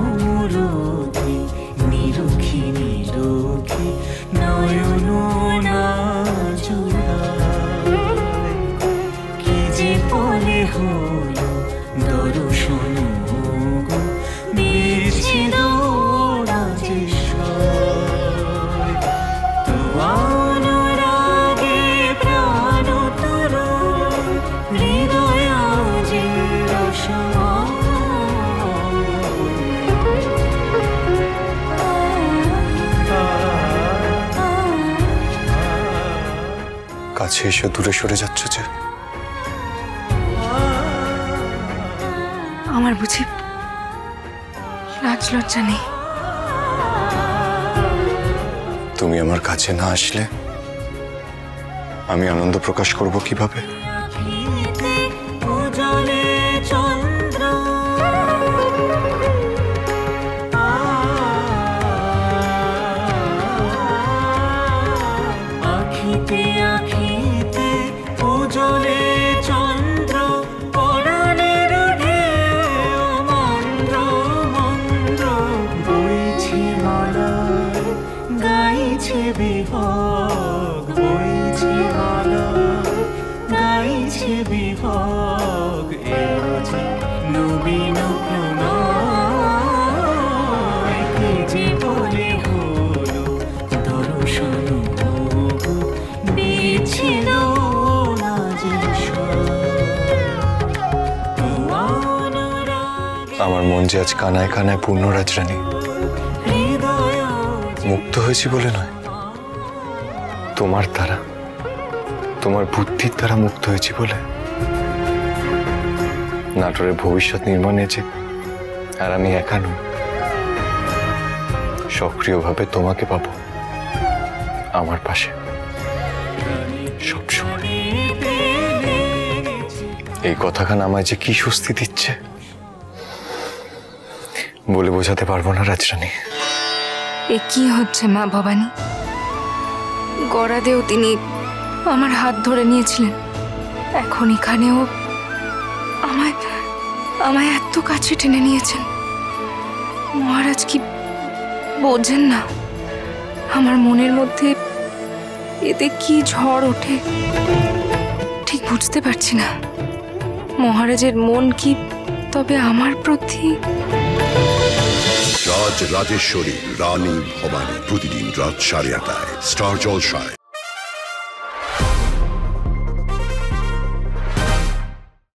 মহানুরোধে নিরুখি নিরুখি নয়ন না জুড়ায় কি যে বলে হলো দর্শন গো বিচ্ছেদ রাজেশ্বর তোমার অনুরাগে প্রাণ তরুণ হৃদয় যে রসময় কাছে এসে দূরে সরে যাচ্ছে যে। আমার বুঝি লাজ লজ্জা নেই? তুমি আমার কাছে না আসলে আমি আনন্দ প্রকাশ করব কিভাবে? আখিতে আখিতে উজলে চন্দ্র পরাণের ঢেউ মন্দ্র মন্দ্র বইছে মালায় গাইছে বিহগ বইছে মালায় গাইছে বিহগ এজি নবীন প্রণয় কি যে বলে হলো দর্শন বিচ্ছেদ আমার মন যে আজ কানায় কানায় পূর্ণ রাজরানী, মুক্ত হয়েছি বলে নয়, তোমার দ্বারা, তোমার বুদ্ধির দ্বারা মুক্ত হয়েছি বলে। নাটোরের ভবিষ্যৎ নির্মাণে যে আর আমি একা নই, সক্রিয়ভাবে তোমাকে পাবো আমার পাশে সবসময়। এই কথাখান আমায় যে কি স্বস্তি দিচ্ছে বলে বোঝাতে পারবো না রাজরানী। এ কি হচ্ছে মা ভবানী? গড়াদেও তিনি আমার হাত ধরে নিয়েছিলেন, এখন এখানেও আমায় আমায় এত কাছে টেনে নিয়েছেন। মহারাজ কি বোঝেন না আমার মনের মধ্যে এতে কি ঝড় ওঠে? ঠিক বুঝতে পারছি না মহারাজের মন কি তবে আমার প্রতি? রাজ রাজেশ্বরী রানী ভবানী প্রতিদিন রাত 8:30 স্টার জলসায়।